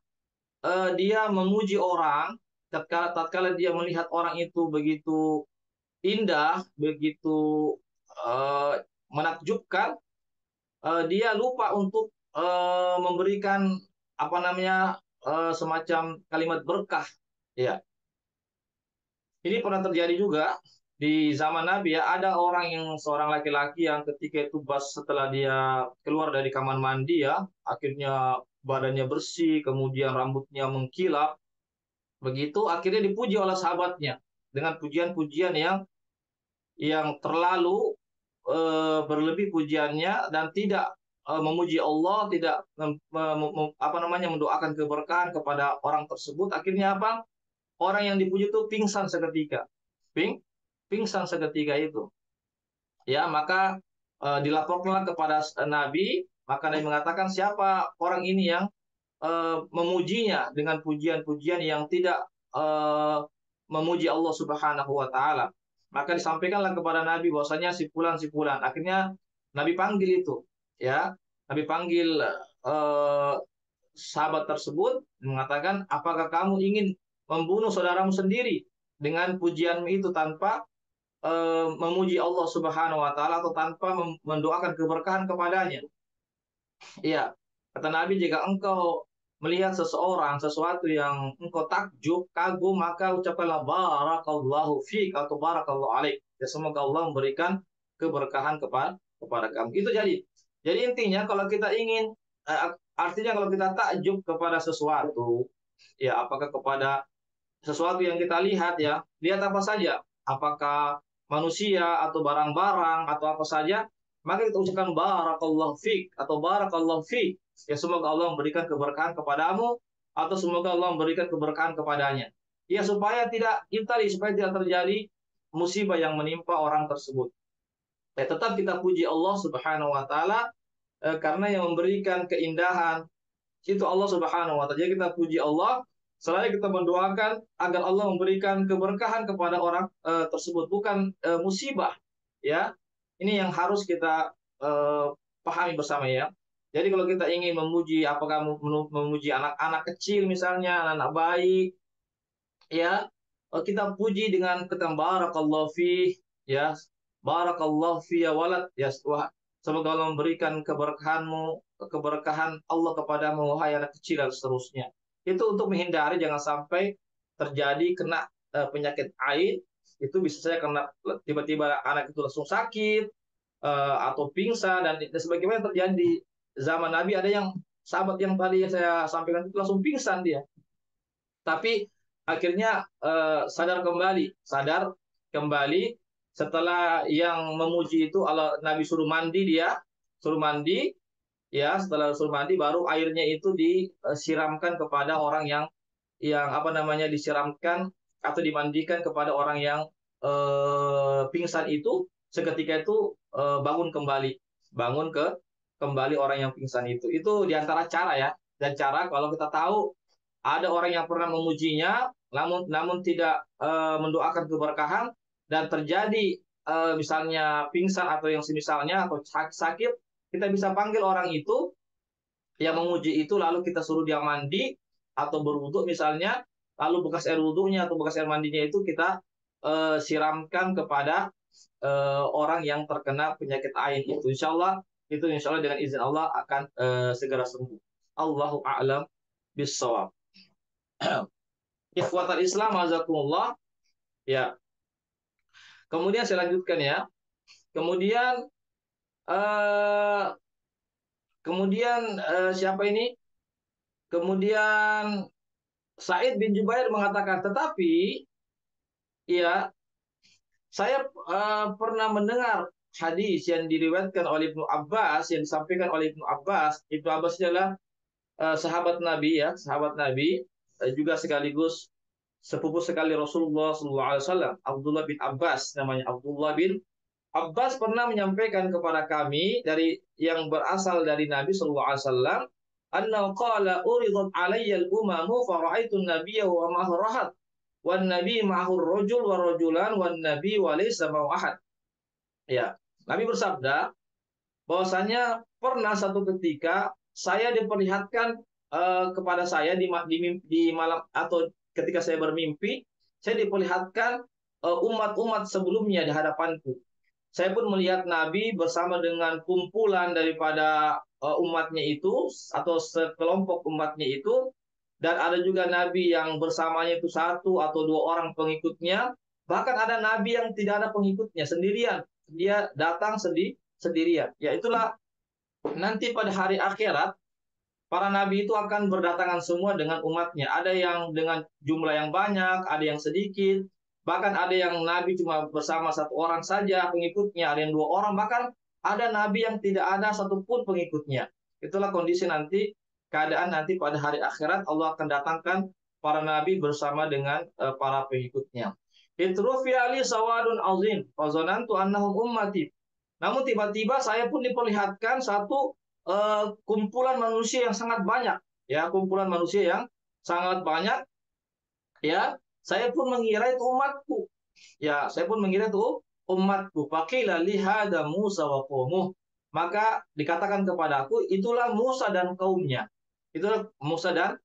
dia memuji orang. Tatkala dia melihat orang itu begitu indah, begitu menakjubkan, dia lupa untuk memberikan apa namanya, semacam kalimat berkah. Ya, ini pernah terjadi juga di zaman Nabi ya. Ada orang yang seorang laki-laki yang ketika itu setelah dia keluar dari kamar mandi ya, akhirnya badannya bersih, kemudian rambutnya mengkilap. Begitu akhirnya dipuji oleh sahabatnya dengan pujian-pujian yang terlalu berlebih pujiannya dan tidak memuji Allah, tidak apa namanya, mendoakan keberkahan kepada orang tersebut. Akhirnya apa? Orang yang dipuji itu pingsan seketika. pingsan seketika itu. Ya, maka dilaporkanlah kepada Nabi, maka Nabi mengatakan siapa orang ini yang memujinya dengan pujian-pujian yang tidak eh, memuji Allah Subhanahu wa taala. Maka disampaikanlah kepada Nabi bahwasanya si fulan. Akhirnya Nabi panggil itu, ya. Nabi panggil eh, sahabat tersebut mengatakan, "Apakah kamu ingin membunuh saudaramu sendiri dengan pujianmu itu tanpa memuji Allah Subhanahu wa taala atau tanpa mendoakan keberkahan kepadanya?" Iya, kata Nabi, jika engkau melihat sesuatu yang engkau takjub, kagum, maka ucapkanlah barakallahu fiik atau barakallahu alaik. Ya, semoga Allah memberikan keberkahan kepada kamu. Itu jadi intinya kalau kita ingin artinya kalau kita takjub kepada sesuatu, ya apakah kepada sesuatu yang kita lihat, ya, lihat apa saja, apakah manusia atau barang-barang atau apa saja, maka kita ucapkan barakallahu fik atau barakallahu fi. Ya, semoga Allah memberikan keberkahan kepadamu atau semoga Allah memberikan keberkahan kepadanya. Ya, supaya tidak intali, supaya tidak terjadi musibah yang menimpa orang tersebut. Ya, tetap kita puji Allah Subhanahu wa taala karena yang memberikan keindahan itu Allah Subhanahu wa taala. Jadi kita puji Allah, selain kita mendoakan agar Allah memberikan keberkahan kepada orang tersebut, bukan musibah, ya. Ini yang harus kita pahami bersama, ya. Jadi kalau kita ingin memuji, apakah memuji anak-anak kecil misalnya, anak-anak bayi, ya, kita puji dengan kata barakallahu fi, ya, barakallahu fi ya walad, ya, wah, semoga Allah memberikan keberkahan Allah kepadamu wahai anak kecil dan seterusnya. Itu untuk menghindari jangan sampai terjadi kena penyakit aid. Itu bisa saja karena tiba-tiba anak itu langsung sakit atau pingsan dan sebagaimana yang terjadi di zaman Nabi. Ada yang sahabat yang tadi saya sampaikan itu langsung pingsan dia, tapi akhirnya sadar kembali setelah yang memuji itu Allah. Nabi suruh mandi, dia suruh mandi, ya. Setelah suruh mandi baru airnya itu disiramkan kepada orang yang apa namanya, disiramkan atau dimandikan kepada orang yang pingsan itu. Seketika itu bangun kembali orang yang pingsan itu diantara cara, ya. Dan cara kalau kita tahu ada orang yang pernah memujinya, namun tidak mendoakan keberkahan dan terjadi misalnya pingsan atau yang semisalnya atau sakit, kita bisa panggil orang itu yang memuji itu, lalu kita suruh dia mandi atau berwudhu misalnya, lalu bekas air wudhunya atau bekas air mandinya itu kita siramkan kepada orang yang terkena penyakit ain itu. Insya Allah dengan izin Allah akan segera sembuh. Allahu a'lam bissawab. Ikhwatal Islam azakumullah, ya. Kemudian saya lanjutkan, ya. Kemudian eh, siapa ini? Kemudian Said bin Jubair mengatakan, tetapi, ya, saya pernah mendengar hadis yang diriwayatkan oleh Ibnu Abbas, yang disampaikan oleh Ibnu Abbas. Ibnu Abbas adalah sahabat Nabi, ya, sahabat Nabi, juga sekaligus sepupu sekali Rasulullah SAW. Abdullah bin Abbas namanya. Abdullah bin Abbas pernah menyampaikan kepada kami dari yang berasal dari Nabi SAW, anna qala uridat alayya al-umamu fara'aitu an-nabiyya wa ma'ahu rahat wan nabi ma'ahu rajul wa rajulan wan nabi wa laysa ma'ahu ahad. Ya, Nabi bersabda bahwasanya pernah satu ketika saya diperlihatkan kepada saya di malam atau ketika saya bermimpi, saya diperlihatkan umat-umat sebelumnya di hadapanku. Saya pun melihat Nabi bersama dengan kumpulan daripada umatnya itu atau sekelompok umatnya itu, dan ada juga Nabi yang bersamanya itu satu atau dua orang pengikutnya, bahkan ada Nabi yang tidak ada pengikutnya, sendirian, dia datang sendirian. Ya, itulah nanti pada hari akhirat para nabi itu akan berdatangan semua dengan umatnya. Ada yang dengan jumlah yang banyak, ada yang sedikit, bahkan ada yang nabi cuma bersama satu orang saja pengikutnya, ada yang dua orang, bahkan ada nabi yang tidak ada satupun pengikutnya. Itulah kondisi nanti, keadaan nanti pada hari akhirat. Allah akan datangkan para nabi bersama dengan para pengikutnya. Itrufi ali sawadun azim, fazanantu annahum ummati. Namun tiba-tiba saya pun diperlihatkan satu kumpulan manusia yang sangat banyak, ya, kumpulan manusia yang sangat banyak, ya. Saya pun mengira itu umatku. Ya, saya pun mengira itu umatku. Faqila lihada Musa wa qaumuh. Maka dikatakan kepadaku, itulah Musa dan kaumnya. Itulah Musa dan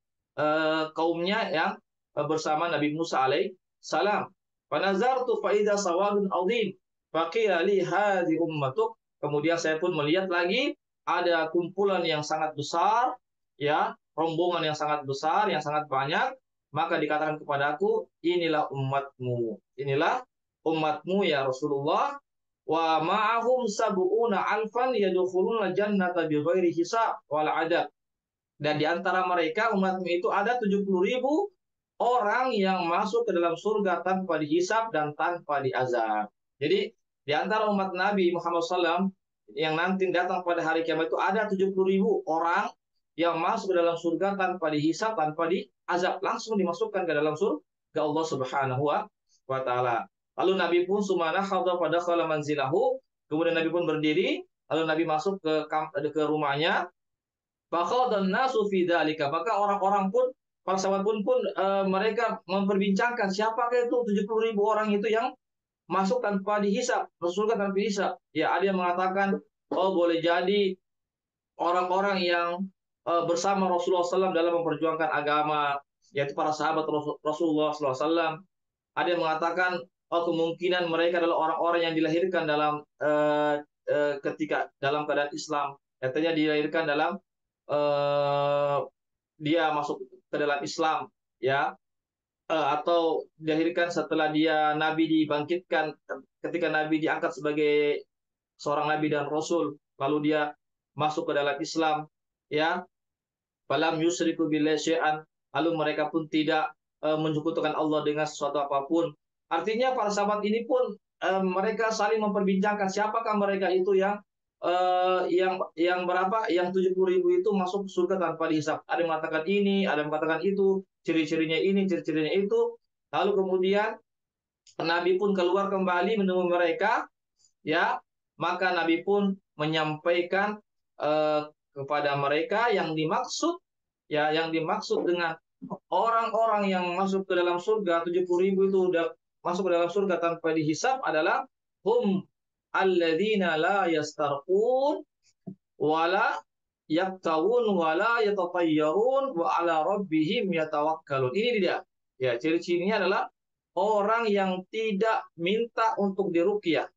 kaumnya yang bersama Nabi Musa alaih salam. Fanazartu faida sawadun azim. Faqila li hadhi ummatuk. Kemudian saya pun melihat lagi ada kumpulan yang sangat besar, ya, rombongan yang sangat besar, yang sangat banyak. Maka dikatakan kepadaku, inilah umatmu. Inilah umatmu ya Rasulullah. Wa ma'ahum sab'una alfan yadkhuluna jannata bighairi hisab wal adab. Dan di antara mereka umatmu itu ada 70.000 orang yang masuk ke dalam surga tanpa dihisab dan tanpa diazab. Jadi di antara umat Nabi Muhammad SAW yang nanti datang pada hari kiamat itu ada 70.000 orang yang masuk ke dalam surga tanpa dihisab, tanpa diazab, langsung dimasukkan ke dalam surga Allah Subhanahu wa taala. Lalu Nabi pun sumana hadza pada khala manzilahu, kemudian Nabi pun berdiri, lalu Nabi masuk ke rumahnya. dan nasu fi dzalika. Maka orang-orang pun, para sahabat pun mereka memperbincangkan siapakah itu 70.000 orang itu yang masuk tanpa dihisap, Rasulullah tanpa dihisap. Ya, ada yang mengatakan, oh boleh jadi orang-orang yang bersama Rasulullah SAW dalam memperjuangkan agama, yaitu para sahabat Rasulullah SAW. Ada yang mengatakan, oh kemungkinan mereka adalah orang-orang yang dilahirkan dalam ketika dalam keadaan Islam, katanya dilahirkan dalam eh, dia masuk ke dalam Islam, ya, atau dilahirkan setelah dia Nabi dibangkitkan, ketika Nabi diangkat sebagai seorang Nabi dan Rasul, lalu dia masuk ke dalam Islam, ya, falam yusriku billahi syai'an, lalu mereka pun tidak menyekutukan Allah dengan sesuatu apapun. Artinya para sahabat ini pun mereka saling memperbincangkan siapakah mereka itu yang berapa, yang 70.000 itu masuk surga tanpa dihisap. Ada yang mengatakan ini, ada yang mengatakan itu, ciri-cirinya ini, ciri-cirinya itu. Lalu kemudian Nabi pun keluar kembali menemui mereka, ya. Maka Nabi pun menyampaikan eh, kepada mereka yang dimaksud, ya, yang dimaksud dengan orang-orang yang masuk ke dalam surga 70.000 itu udah masuk ke dalam surga tanpa dihisap adalah hum alladzina la yastarqun wala yaktawun wala yatatayyarun wa ala rabbihim yatawakkalun. Ini dia. Ya, ciri-cirinya adalah orang yang tidak minta untuk diruqyah.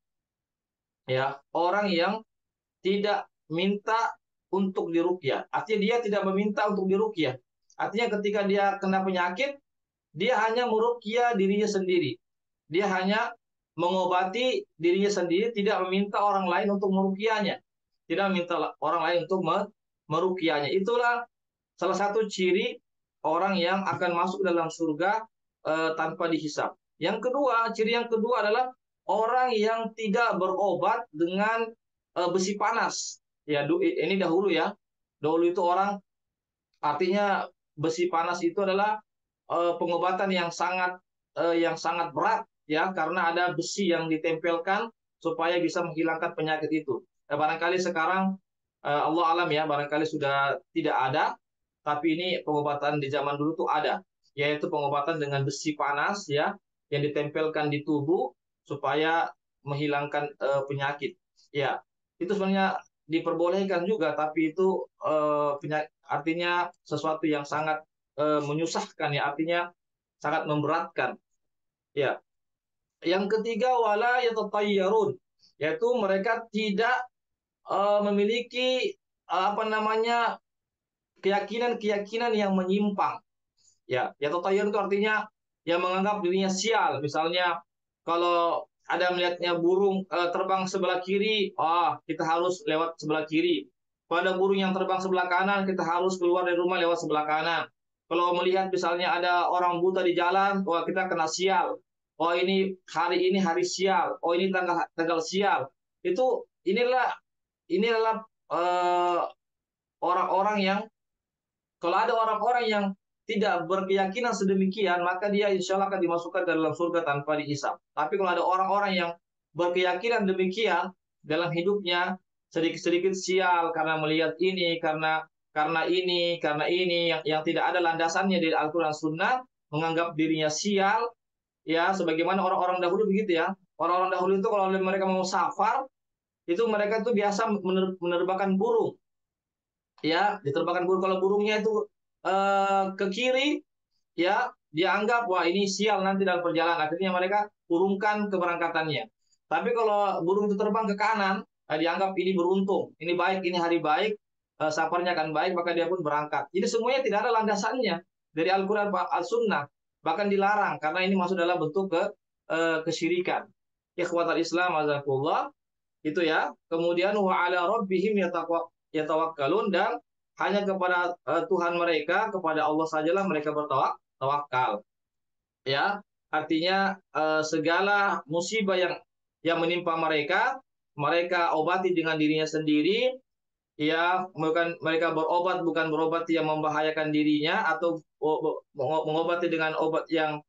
Ya, orang yang tidak minta untuk diruqyah. Artinya dia tidak meminta untuk diruqyah. Artinya ketika dia kena penyakit, dia hanya meruqyah dirinya sendiri. Dia hanya mengobati dirinya sendiri, tidak meminta orang lain untuk meruqyahnya. Tidak meminta orang lain untuk meruqyahnya. Itulah salah satu ciri orang yang akan masuk dalam surga tanpa dihisab. Yang kedua, ciri yang kedua adalah orang yang tidak berobat dengan besi panas. Ya, ini dahulu ya. Dahulu itu orang, artinya besi panas itu adalah pengobatan yang sangat berat, ya, karena ada besi yang ditempelkan supaya bisa menghilangkan penyakit itu. Barangkali sekarang Allah alam ya, barangkali sudah tidak ada, tapi ini pengobatan di zaman dulu tuh ada, yaitu pengobatan dengan besi panas, ya, yang ditempelkan di tubuh supaya menghilangkan penyakit. Ya, itu sebenarnya diperbolehkan juga, tapi itu artinya sesuatu yang sangat menyusahkan, ya, artinya sangat memberatkan. Ya, yang ketiga wala yatatayyarun, yaitu mereka tidak memiliki apa namanya, keyakinan-keyakinan yang menyimpang. Ya, yatatayyarun itu artinya yang menganggap dirinya sial. Misalnya kalau ada melihatnya burung terbang sebelah kiri, kita harus lewat sebelah kiri. Kalau ada burung yang terbang sebelah kanan, kita harus keluar dari rumah lewat sebelah kanan. Kalau melihat misalnya ada orang buta di jalan, kita kena sial. Oh, ini hari sial. Oh, ini tanggal tanggal sial. Inilah orang-orang yang, kalau ada orang-orang yang tidak berkeyakinan sedemikian, maka dia insya Allah akan dimasukkan ke dalam surga tanpa dihisab. Tapi kalau ada orang-orang yang berkeyakinan demikian dalam hidupnya, sedikit-sedikit sial karena melihat ini, karena ini yang tidak ada landasannya dari Al-Quran Sunnah, menganggap dirinya sial, ya sebagaimana orang-orang dahulu begitu ya. Orang-orang dahulu itu kalau mereka mau safar, itu mereka tuh biasa menerbangkan burung, ya diterbangkan burung. Kalau burungnya itu ke kiri, ya dianggap wah ini sial nanti dalam perjalanan, akhirnya mereka urungkan keberangkatannya. Tapi kalau burung itu terbang ke kanan, dianggap ini beruntung, ini baik, ini hari baik, safarnya akan baik, maka dia pun berangkat. Jadi semuanya tidak ada landasannya dari Al-Quran Al-Sunnah, bahkan dilarang karena ini masuk dalam bentuk kesyirikan. Ikhwatal Islam azakullah, itu ya. Kemudian wa ala rabbihim yatawakkalun, dan hanya kepada Tuhan mereka, kepada Allah sajalah mereka bertawakal. Ya, artinya segala musibah yang menimpa mereka, mereka obati dengan dirinya sendiri. Ya, bukan mereka bukan berobat yang membahayakan dirinya atau mengobati dengan obat yang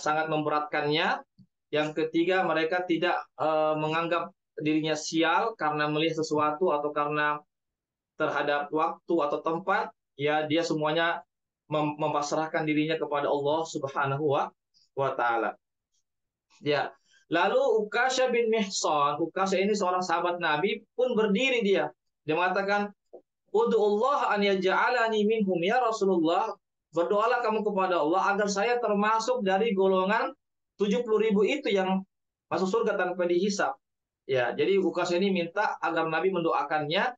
sangat memberatkannya. Yang ketiga, mereka tidak menganggap dirinya sial karena melihat sesuatu atau karena terhadap waktu atau tempat. Ya, dia semuanya memasrahkan dirinya kepada Allah Subhanahu wa taala. Ya. Lalu Ukasha bin Mihsan, Ukasha ini seorang sahabat Nabi, pun berdiri dia. Dia mengatakan, "Ud'ullah an yaj'alani minhum ya Rasulullah." Berdoalah kamu kepada Allah agar saya termasuk dari golongan 70.000 itu yang masuk surga tanpa dihisab. Ya, jadi Ukasha ini minta agar Nabi mendoakannya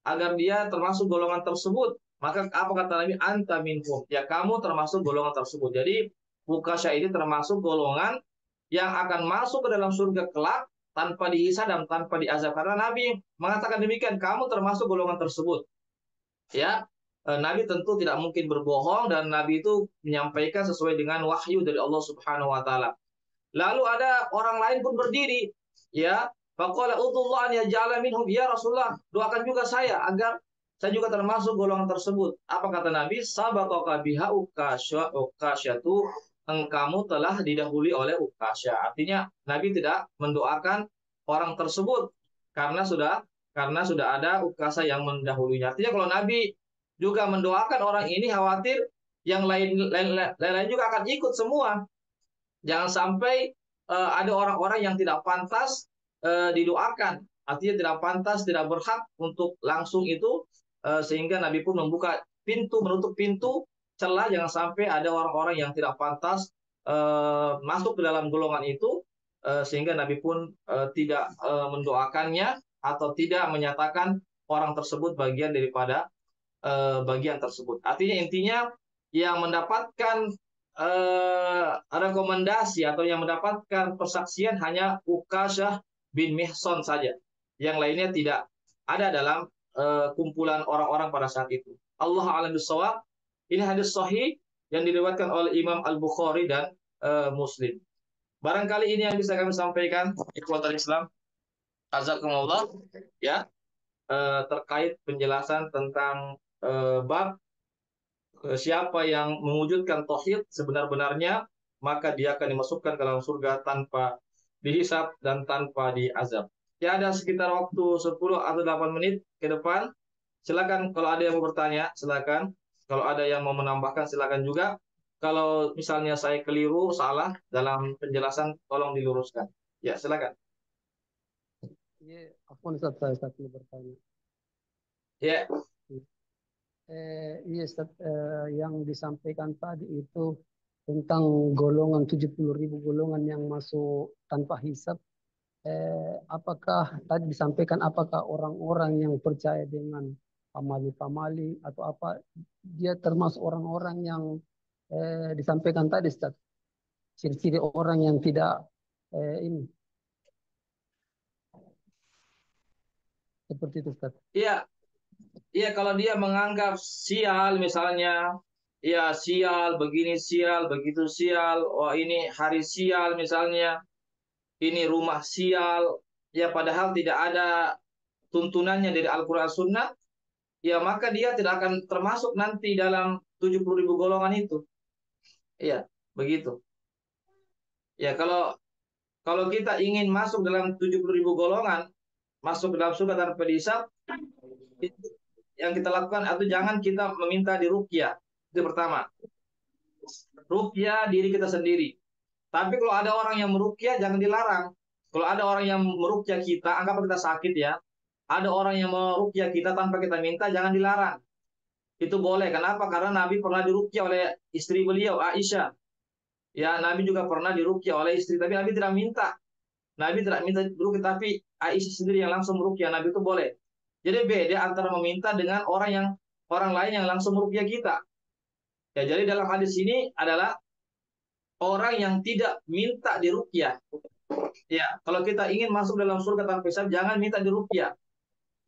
agar dia termasuk golongan tersebut. Maka apa kata Nabi? Anta minhum. Ya, kamu termasuk golongan tersebut. Jadi Ukasha ini termasuk golongan yang akan masuk ke dalam surga kelak tanpa dihisab dan tanpa diazab. Karena Nabi mengatakan demikian, kamu termasuk golongan tersebut. Ya, Nabi tentu tidak mungkin berbohong dan Nabi itu menyampaikan sesuai dengan wahyu dari Allah Subhanahu wa taala. Lalu ada orang lain pun berdiri, ya. Faqala udullah an yaj'ala minhum ya Rasulullah, doakan juga saya agar saya juga termasuk golongan tersebut. Apa kata Nabi? Sabaqaka biha ukasyatu, engkamu telah didahului oleh Ukasya. Artinya Nabi tidak mendoakan orang tersebut karena sudah ada Ukasya yang mendahulunya. Artinya kalau Nabi juga mendoakan orang ini, khawatir yang lain juga akan ikut semua. Jangan sampai ada orang-orang yang tidak pantas didoakan. Artinya tidak pantas, tidak berhak untuk langsung itu, sehingga Nabi pun menutup pintu celah jangan sampai ada orang-orang yang tidak pantas masuk ke dalam golongan itu, sehingga Nabi pun tidak mendoakannya atau tidak menyatakan orang tersebut bagian daripada bagian tersebut. Artinya intinya yang mendapatkan rekomendasi atau yang mendapatkan persaksian hanya Ukasyah bin Mihsan saja. Yang lainnya tidak ada dalam kumpulan orang-orang pada saat itu. Allah a'lam bishawab. Ini hadis sahih yang diriwayatkan oleh Imam Al-Bukhari dan Muslim. Barangkali ini yang bisa kami sampaikan, ikhwatul Islam. Azakumullah, ya, terkait penjelasan tentang bab siapa yang mewujudkan tauhid sebenar-benarnya, maka dia akan dimasukkan ke dalam surga tanpa dihisab dan tanpa diazab. Ya, ada sekitar waktu 10 atau 8 menit ke depan. Silakan kalau ada yang mau bertanya, silakan. Kalau ada yang mau menambahkan, silakan juga. Kalau misalnya saya keliru, salah dalam penjelasan, tolong diluruskan. Ya, silakan.
Iya, aku Ustaz perlu bertanya.
Ya.
Iya, Ustaz, yang disampaikan tadi itu tentang golongan 70.000 golongan yang masuk tanpa hisab. Apakah tadi disampaikan apakah orang-orang yang percaya dengan pamali-pamali atau apa dia termasuk orang-orang yang disampaikan tadi, Ustaz? Ciri-ciri orang yang tidak ini seperti itu, Ustaz.
Iya, iya, kalau dia menganggap sial misalnya, ya sial, begini sial, begitu sial, oh ini hari sial misalnya, ini rumah sial, ya padahal tidak ada tuntunannya dari Al-Quran Sunnah, ya maka dia tidak akan termasuk nanti dalam 70.000 golongan itu. Iya, begitu. Ya, kalau kita ingin masuk dalam 70.000 golongan, masuk ke dalam surga tanpa hisab, itu yang kita lakukan atau jangan kita meminta diruqyah. Itu pertama. Ruqyah diri kita sendiri. Tapi kalau ada orang yang meruqyah jangan dilarang. Kalau ada orang yang meruqyah kita, anggap kita sakit ya. Ada orang yang meruqyah kita tanpa kita minta, jangan dilarang. Itu boleh. Kenapa? Karena Nabi pernah diruqyah oleh istri beliau, Aisyah. Ya, Nabi juga pernah diruqyah oleh istri, tapi Nabi tidak minta. Nabi tidak minta diruqyah, tapi Aisyah sendiri yang langsung meruqyah. Nabi itu boleh. Jadi beda antara meminta dengan orang lain yang langsung meruqyah kita. Ya, jadi dalam hadis ini adalah orang yang tidak minta diruqyah. Ya, kalau kita ingin masuk dalam surga tanpa hisab, jangan minta diruqyah.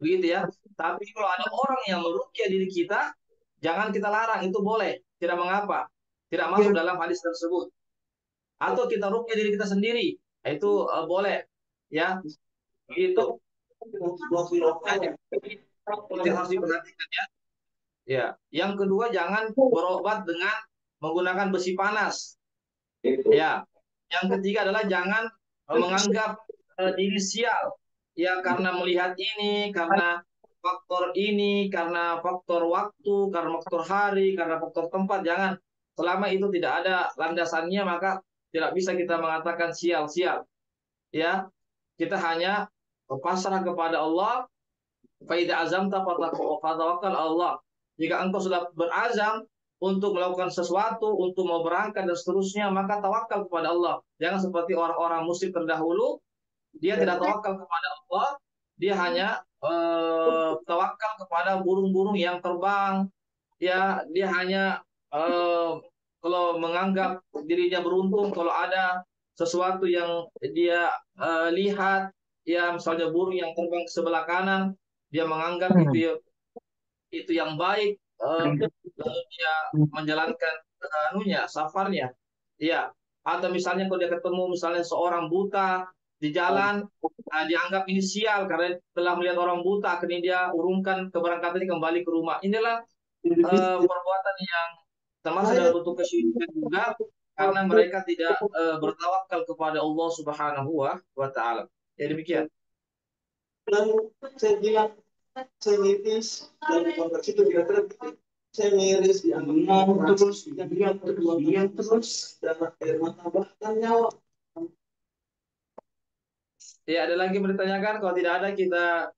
Begitu ya. Tapi kalau ada orang yang meruqyah diri kita, jangan kita larang, itu boleh, tidak mengapa. Tidak masuk dalam hadis tersebut. Atau kita ruqyah diri kita sendiri, itu boleh. Ya, begitu. Itu harus diperhatikan ya. Ya, yang kedua jangan berobat dengan menggunakan besi panas. Ya, yang ketiga adalah jangan menganggap diri sial. Ya, karena melihat ini, karena faktor ini, karena faktor waktu, karena faktor hari, karena faktor tempat. Jangan. Selama itu tidak ada landasannya, maka tidak bisa kita mengatakan sial-sial. Ya, kita hanya pasrah kepada Allah. Faida azamta fatawakkal Allah. Jika engkau sudah berazam untuk melakukan sesuatu, untuk mau berangkat dan seterusnya, maka tawakal kepada Allah. Jangan seperti orang-orang musyrik terdahulu, dia tidak tawakal kepada Allah, dia hanya tawakal kepada burung-burung yang terbang. Ya, dia hanya kalau menganggap dirinya beruntung kalau ada sesuatu yang dia lihat, ya misalnya burung yang terbang ke sebelah kanan, dia menganggap itu yang baik, lalu dia menjalankan safarnya. Iya. Atau misalnya kalau dia ketemu misalnya seorang buta di jalan, dianggap ini sial karena telah melihat orang buta, akhirnya dia urungkan keberangkatannya kembali ke rumah. Inilah perbuatan yang termasuk dalam bentuk kesyirikan juga karena mereka tidak bertawakal kepada Allah Subhanahu wa taala. Ya demikian.
Dan saya bilang saya miris dan konversi itu kira-kira saya miris yang terus yang terus dan air mata bahkan nyawa.
Ya, ada lagi bertanyakan? Kalau tidak ada, kita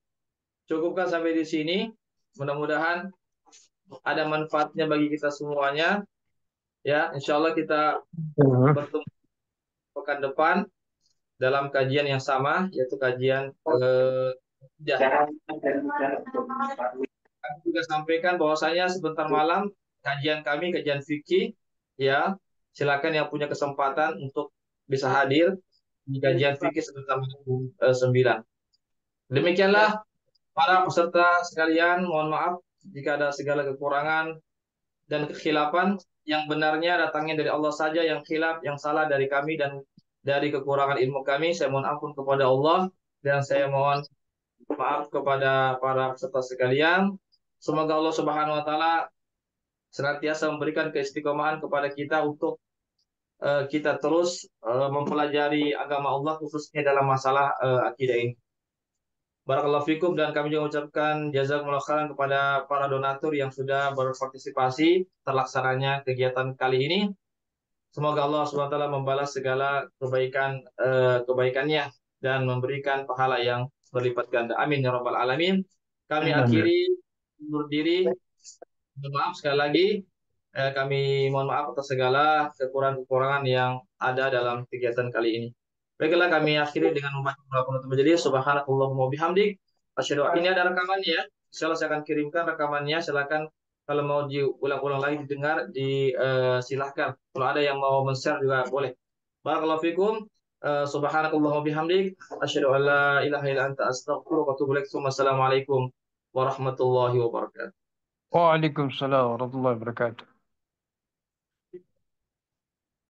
cukupkan sampai di sini. Mudah-mudahan ada manfaatnya bagi kita semuanya. Ya, insya Allah kita bertemu pekan depan dalam kajian yang sama, yaitu kajian kami juga sampaikan bahwasanya sebentar malam kajian fikih, ya silakan yang punya kesempatan untuk bisa hadir di kajian fikih sebentar malam 9. Demikianlah para peserta sekalian, mohon maaf jika ada segala kekurangan dan kekhilafan. Yang benarnya datangnya dari Allah saja, yang khilaf, yang salah dari kami dan dari kekurangan ilmu kami. Saya mohon ampun kepada Allah dan saya mohon maaf kepada para peserta sekalian. Semoga Allah Subhanahu wa taala senantiasa memberikan keistiqomahan kepada kita untuk kita terus mempelajari agama Allah khususnya dalam masalah akidah ini. Barakallahu fikum, dan kami juga mengucapkan jazakumullah khairan kepada para donatur yang sudah berpartisipasi terlaksananya kegiatan kali ini. Semoga Allah SWT membalas segala kebaikannya dan memberikan pahala yang berlipat ganda. Amin ya rabbal alamin. Kami akhiri undur diri. Mohon maaf sekali lagi. Kami mohon maaf atas segala kekurangan-kekurangan yang ada dalam kegiatan kali ini. Baiklah, kami akhiri dengan membaca doa penutup majelis. Subhanakallahumma bihamdik. Ini ada rekamannya ya. Insyaallah saya akan kirimkan rekamannya. Silakan kalau mau diulang-ulang lagi didengar, silahkan. Kalau ada yang mau men-share juga boleh. Barakallahu fikum. Subhanakallahumma bihamdik. Asyhadu an la ilaha illa anta astaghfiruka wa atubu ilaik. Wassalamualaikum warahmatullahi wabarakatuh.
Waalaikumsalam warahmatullahi wabarakatuh.